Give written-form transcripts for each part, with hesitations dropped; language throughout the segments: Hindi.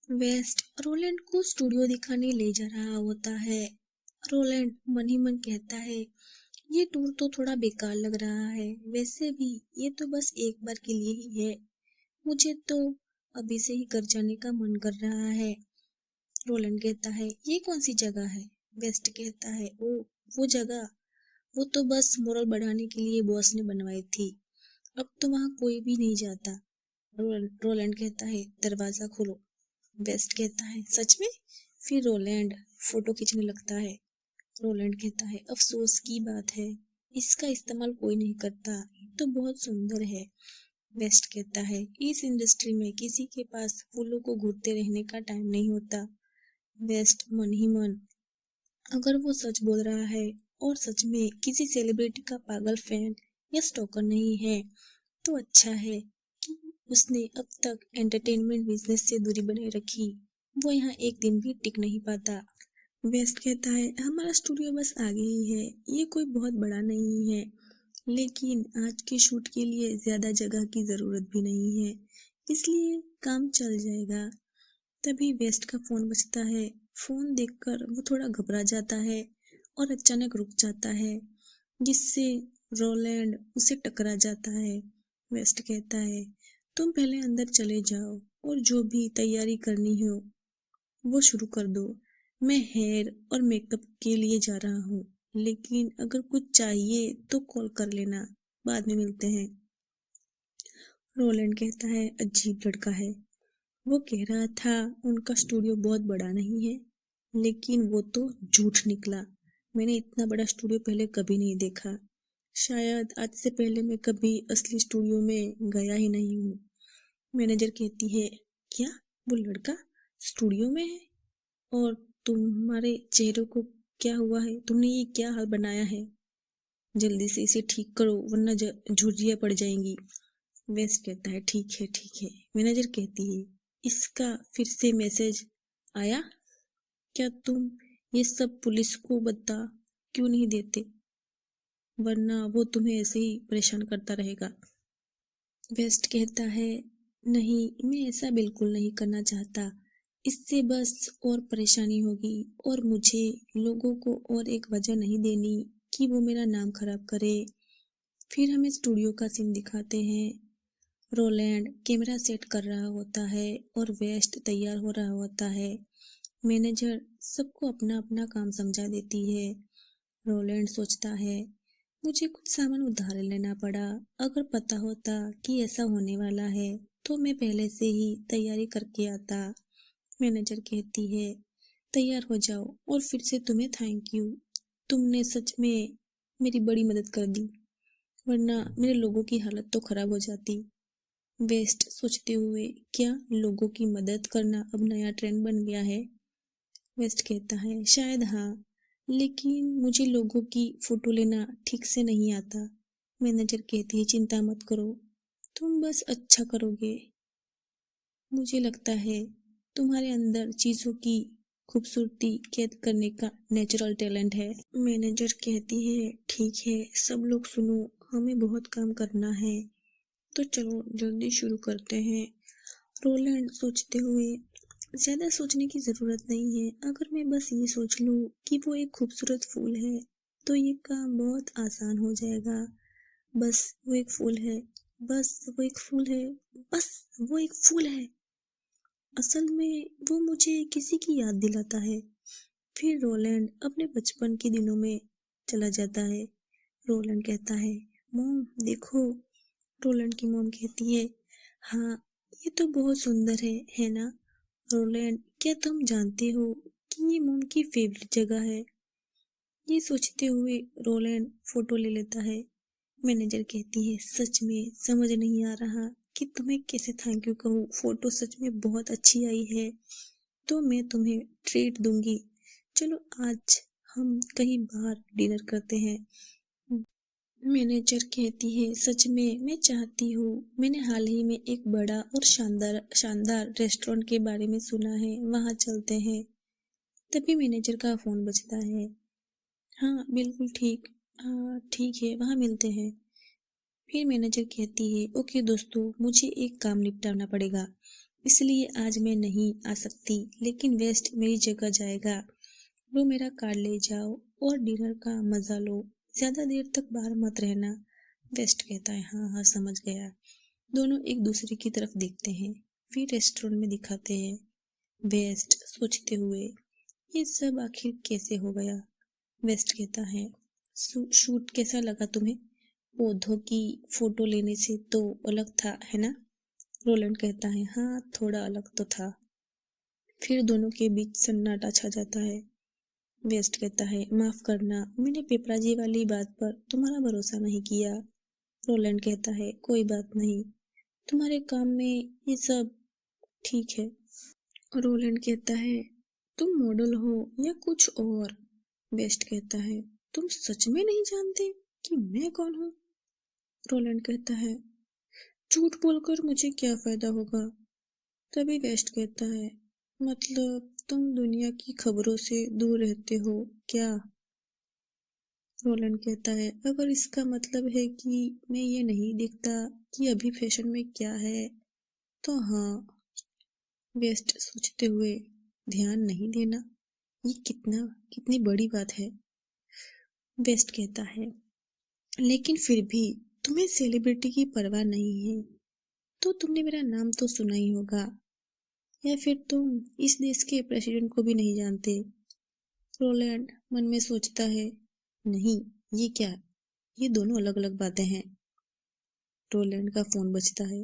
वेस्ट रोलैंड को स्टूडियो दिखाने ले जा रहा होता है। रोलैंड मन ही मन कहता है, ये टूर तो थोड़ा बेकार लग रहा है। वैसे भी ये तो बस एक बार के लिए ही है। मुझे तो अभी से ही घर जाने का मन कर रहा है। रोलैंड कहता है, ये कौन सी जगह है? वेस्ट कहता है, ओ वो जगह, वो तो बस मोरल बढ़ाने के लिए बॉस ने बनवाई थी। अब तो वहां कोई भी नहीं जाता। रोलैंड कहता है, दरवाजा खोलो। वेस्ट कहता है, सच में? फिर रोलैंड फोटो खींचने लगता है। रोलैंड कहता है, अफसोस की बात है, इसका इस्तेमाल कोई नहीं करता। ये तो बहुत सुंदर है। वेस्ट कहता है, इस इंडस्ट्री में किसी के पास फूलों को घूरते रहने का टाइम नहीं होता। वेस्ट मन ही मन, अगर वो सच बोल रहा है और सच में किसी सेलिब्रिटी का पागल फैन या स्टॉकर नहीं है, तो अच्छा है कि उसने अब तक एंटरटेनमेंट बिजनेस से दूरी बनाए रखी। वो यहाँ एक दिन भी टिक नहीं पाता। वेस्ट कहता है, हमारा स्टूडियो बस आगे ही है, ये कोई बहुत बड़ा नहीं है, लेकिन आज के शूट के लिए ज्यादा जगह की जरूरत भी नहीं है, इसलिए काम चल जाएगा। तभी वेस्ट का फोन बजता है। फोन देखकर वो थोड़ा घबरा जाता है और अचानक रुक जाता है, जिससे रोलैंड उसे टकरा जाता है। वेस्ट कहता है, तुम पहले अंदर चले जाओ और जो भी तैयारी करनी हो वो शुरू कर दो। मैं हेयर और मेकअप के लिए जा रहा हूँ, लेकिन अगर कुछ चाहिए तो कॉल कर लेना। बाद में मिलते हैं। रोलैंड कहता है, अजीब लड़का है। वो कह रहा था उनका स्टूडियो बहुत बड़ा नहीं है, लेकिन वो तो झूठ निकला। मैंने इतना बड़ा स्टूडियो पहले कभी नहीं देखा। शायद आज से पहले मैं कभी असली स्टूडियो में गया ही नहीं हूँ। मैनेजर कहती है, क्या वो लड़का स्टूडियो में है? और तुम्हारे चेहरे को क्या हुआ है? तुमने ये क्या हाल बनाया है? जल्दी से इसे ठीक करो वरना झुर्रियाँ पड़ जाएंगी। वेस्ट कहता है, ठीक है ठीक है। मैनेजर कहती है, इसका फिर से मैसेज आया? क्या तुम ये सब पुलिस को बता क्यों नहीं देते, वरना वो तुम्हें ऐसे ही परेशान करता रहेगा। वेस्ट कहता है, नहीं मैं ऐसा बिल्कुल नहीं करना चाहता, इससे बस और परेशानी होगी और मुझे लोगों को और एक वजह नहीं देनी कि वो मेरा नाम खराब करे। फिर हमें स्टूडियो का सीन दिखाते हैं। रोलैंड कैमरा सेट कर रहा होता है और वेस्ट तैयार हो रहा होता है। मैनेजर सबको अपना अपना काम समझा देती है। रोलैंड सोचता है, मुझे कुछ सामान उधार लेना पड़ा। अगर पता होता कि ऐसा होने वाला है तो मैं पहले से ही तैयारी करके आता। मैनेजर कहती है, तैयार हो जाओ और फिर से तुम्हें थैंक यू। तुमने सच में मेरी बड़ी मदद कर दी, वरना मेरे लोगों की हालत तो खराब हो जाती। वेस्ट सोचते हुए, क्या लोगों की मदद करना अब नया ट्रेंड बन गया है? वेस्ट कहता है, शायद हाँ, लेकिन मुझे लोगों की फोटो लेना ठीक से नहीं आता। मैनेजर कहती है, चिंता मत करो, तुम बस अच्छा करोगे। मुझे लगता है तुम्हारे अंदर चीजों की खूबसूरती कैद करने का नेचुरल टैलेंट है। मैनेजर कहती है, ठीक है सब लोग सुनो, हमें बहुत काम करना है, तो चलो जल्दी शुरू करते हैं। रोलैंड सोचते हुए, ज्यादा सोचने की जरूरत नहीं है। अगर मैं बस ये सोच लूं कि वो एक खूबसूरत फूल है तो ये काम बहुत आसान हो जाएगा। बस वो एक फूल है, बस वो एक फूल है, बस वो एक फूल है। असल में वो मुझे किसी की याद दिलाता है। फिर रोलैंड अपने बचपन के दिनों में चला जाता है। रोलैंड कहता है, मॉम देखो। रोलैंड की मॉम कहती है, हाँ ये तो बहुत सुंदर है ना? रोलैंड, क्या तुम जानते हो कि ये मॉम की फेवरेट जगह है? ये सोचते हुए रोलैंड फोटो ले लेता है। मैनेजर कहती है, सच में समझ नहीं आ रहा कि तुम्हें कैसे थैंक यू कहूँ। फोटो सच में बहुत अच्छी आई है, तो मैं तुम्हें ट्रीट दूंगी। चलो आज हम कहीं बाहर डिनर करते हैं। मैनेजर कहती है, सच में मैं चाहती हूँ। मैंने हाल ही में एक बड़ा और शानदार शानदार रेस्टोरेंट के बारे में सुना है, वहां चलते हैं। तभी मैनेजर का फोन बजता है। हाँ बिल्कुल ठीक, हाँ ठीक है वहां मिलते हैं। फिर मैनेजर कहती है, ओके दोस्तों मुझे एक काम निपटाना पड़ेगा। इसलिए आज मैं नहीं आ सकती, लेकिन वेस्ट मेरी जगह जाएगा। वो मेरा कार्ड ले जाओ और डिनर का मजा लो। ज्यादा देर तक बाहर मत रहना। वेस्ट कहता है हाँ हाँ समझ गया। दोनों एक दूसरे की तरफ देखते हैं, फिर रेस्टोरेंट में दिखाते हैं। वेस्ट सोचते हुए, ये सब आखिर कैसे हो गया। वेस्ट कहता है शूट कैसा लगा तुम्हें? पौधों की फोटो लेने से तो अलग था, है ना? रोलैंड कहता है हाँ थोड़ा अलग तो था। फिर दोनों के बीच सन्नाटा छा जाता है। वेस्ट कहता है माफ करना, मैंने पेपराजी वाली बात पर तुम्हारा भरोसा नहीं किया। रोलैंड कहता है कोई बात नहीं, तुम्हारे काम में ये सब ठीक है। रोलैंड कहता है तुम मॉडल हो या कुछ और? वेस्ट कहता है तुम सच में नहीं जानते कि मैं कौन हूँ? रोलैंड कहता है झूठ बोलकर मुझे क्या फायदा होगा? तभी वेस्ट कहता है मतलब तुम दुनिया की खबरों से दूर रहते हो क्या? रोलैंड कहता है अगर इसका मतलब है कि मैं ये नहीं देखता कि अभी फैशन में क्या है तो हाँ। वेस्ट सोचते हुए, ध्यान नहीं देना, ये कितनी बड़ी बात है। वेस्ट कहता है लेकिन फिर भी तुम्हें सेलिब्रिटी की परवाह नहीं है तो तुमने मेरा नाम तो सुना ही होगा, या फिर तुम इस देश के प्रेसिडेंट को भी नहीं जानते? रोलैंड मन में सोचता है नहीं, ये क्या, ये दोनों अलग अलग बातें हैं। रोलैंड का फोन बजता है।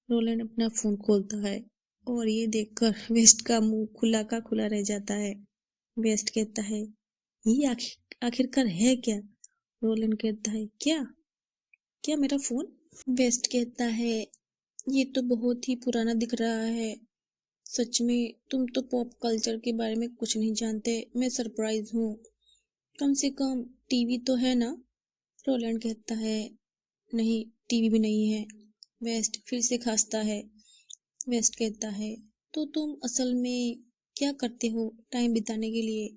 रोलैंड अपना फोन खोलता है और ये देखकर वेस्ट का मुंह खुला का खुला रह जाता है। वेस्ट कहता है ये आखिरकार है क्या? रोलैंड कहता है क्या क्या मेरा फोन? वेस्ट कहता है ये तो बहुत ही पुराना दिख रहा है। सच में तुम तो पॉप कल्चर के बारे में कुछ नहीं जानते। मैं सरप्राइज हूँ। कम से कम टीवी तो है ना? रोलैंड कहता है नहीं, टीवी भी नहीं है। वेस्ट फिर से खांसता है। वेस्ट कहता है तो तुम असल में क्या करते हो टाइम बिताने के लिए?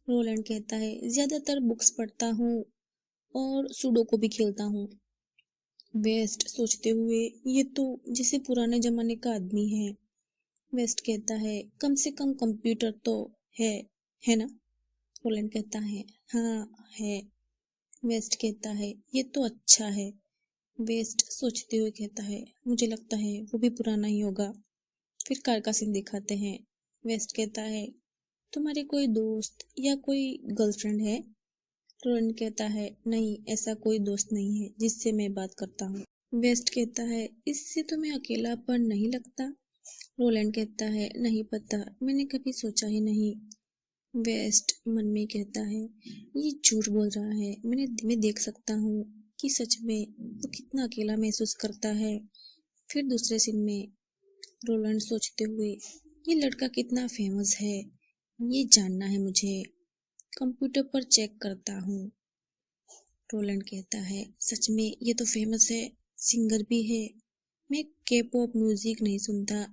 रोलैंड कहता है ज्यादातर बुक्स पढ़ता हूँ और सुडोकू भी खेलता हूँ। वेस्ट सोचते हुए, ये तो जैसे पुराने जमाने का आदमी है। वेस्ट कहता है कम से कम कंप्यूटर तो है है ना? रोलैंड कहता है हाँ है। वेस्ट कहता है ये तो अच्छा है। वेस्ट सोचते हुए कहता है मुझे लगता है वो भी पुराना ही होगा। फिर कार का सीन दिखाते हैं। वेस्ट कहता है तुम्हारे कोई दोस्त या कोई गर्लफ्रेंड है? रोलैंड कहता है नहीं, ऐसा कोई दोस्त नहीं है जिससे मैं बात करता हूँ। वेस्ट कहता है इससे तुम्हें अकेलापन नहीं लगता? रोलैंड कहता है नहीं पता, मैंने कभी सोचा ही नहीं। वेस्ट मन में कहता है ये झूठ बोल रहा है, मैं देख सकता हूँ कि सच में वो कितना अकेला महसूस करता है। फिर दूसरे सीन में रोलैंड सोचते हुए, ये लड़का कितना फेमस है, ये जानना है मुझे। कंप्यूटर पर चेक करता हूँ। रोलैंड कहता है सच में ये तो फेमस है, सिंगर भी है। मैं के पॉप म्यूजिक नहीं सुनता,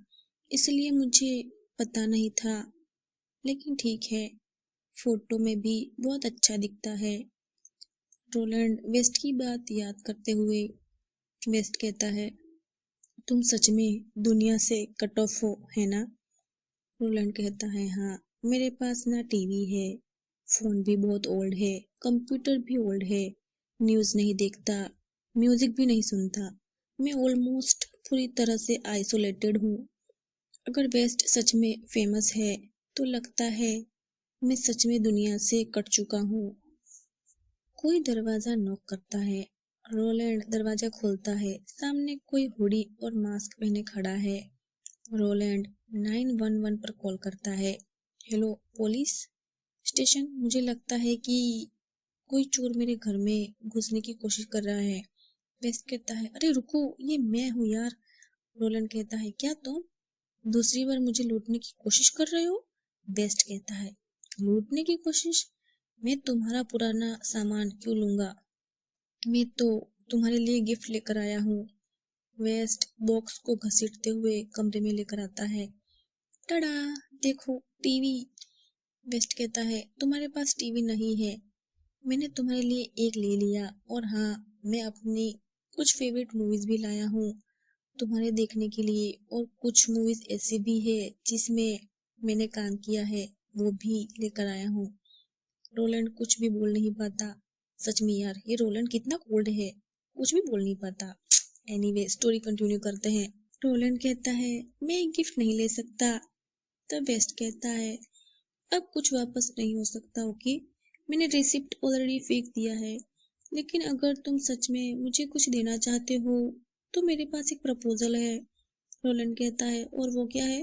इसलिए मुझे पता नहीं था, लेकिन ठीक है, फोटो में भी बहुत अच्छा दिखता है। रोलैंड वेस्ट की बात याद करते हुए, वेस्ट कहता है तुम सच में दुनिया से कट ऑफ हो, है ना? रोलैंड कहता है हाँ, मेरे पास ना टीवी है, फोन भी बहुत ओल्ड है, कंप्यूटर भी ओल्ड है, न्यूज़ नहीं देखता, म्यूजिक भी नहीं सुनता। मैं ऑलमोस्ट पूरी तरह से आइसोलेटेड हूँ। अगर वेस्ट सच में फेमस है तो लगता है मैं सच में दुनिया से कट चुका हूँ। कोई दरवाजा नॉक करता है। रोलैंड दरवाजा खोलता है। सामने कोई हुडी और मास्क पहने खड़ा है। रोलैंड 911 पर कॉल करता है। हेलो पुलिस स्टेशन, मुझे लगता है कि कोई चोर मेरे घर में घुसने की कोशिश कर रहा है। वेस्ट कहता है अरे रुको, ये मैं हूँ यार। रोलैंड कहता है क्या तुम दूसरी बार मुझे लूटने की कोशिश कर रहे हो? वेस्ट कहता है लूटने की कोशिश? मैं तुम्हारा पुराना सामान क्यों लूंगा? मैं तो तुम्हारे लिए गिफ्ट लेकर आया हूँ। वेस्ट बॉक्स को घसीटते हुए कमरे में लेकर आता है। टडा, देखो टीवी। वेस्ट कहता है तुम्हारे पास टीवी नहीं है, मैंने तुम्हारे लिए एक ले लिया, और हाँ, मैं अपनी कुछ फेवरेट मूवीज भी लाया हूँ। तुम्हारे देखने के लिए। और कुछ मूवीज ऐसी भी है जिसमें मैंने काम किया है, वो भी लेकर आया हूँ। रोलैंड कुछ भी बोल नहीं पाता। सच में यार, ये रोलैंड कितना कोल्ड है, कुछ भी बोल नहीं पाता। एनीवे, स्टोरी कंटिन्यू करते हैं। रोलैंड कहता है, मैं एक गिफ्ट नहीं ले सकता। तब वेस्ट कहता है, अब कुछ वापस नहीं हो सकता। ओके, मैंने रिसिप्ट ऑलरेडी फेंक दिया है। लेकिन अगर तुम सच में मुझे कुछ देना चाहते हो तो मेरे पास एक प्रपोजल है। रोलैंड कहता है, और वो क्या है?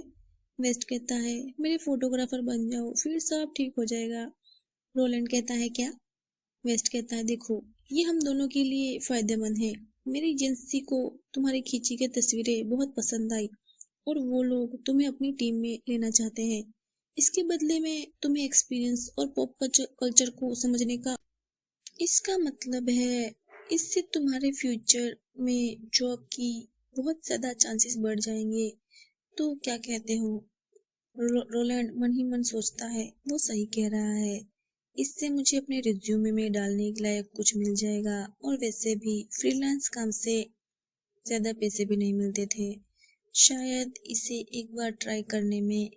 वेस्ट कहता है, मेरे फोटोग्राफर बन जाओ, फिर सब ठीक हो जाएगा। रोलैंड कहता है, क्या? वेस्ट कहता है, देखो, ये हम दोनों के लिए फायदेमंद है। मेरी एजेंसी को तुम्हारी खींची गई तस्वीरें बहुत पसंद आई और वो लोग तुम्हें अपनी टीम में लेना चाहते हैं। इसके बदले में तुम्हें एक्सपीरियंस और पॉप कल्चर को समझने का। इसका मतलब है इससे तुम्हारे फ्यूचर में जॉब की बहुत ज्यादा चांसेस बढ़ जाएंगे। तो क्या कहते हो? रोलैंड मन ही मन सोचता है, वो सही कह रहा है। इससे मुझे अपने रिज्यूमे में डालने के लायक कुछ मिल जाएगा, और वैसे भी फ्रीलांस काम से ज्यादा पैसे भी नहीं मिलते थे। शायद इसे एक बार ट्राई करने में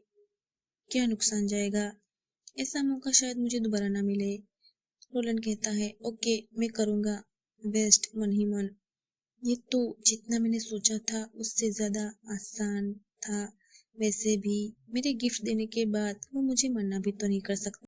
क्या नुकसान जाएगा। ऐसा मौका शायद मुझे दोबारा ना मिले। रोलैंड कहता है, ओके, मैं करूँगा। वेस्ट मन ही मन, ये तो जितना मैंने सोचा था उससे ज्यादा आसान था। वैसे भी मेरे गिफ्ट देने के बाद वो मुझे मना भी तो नहीं कर सकता।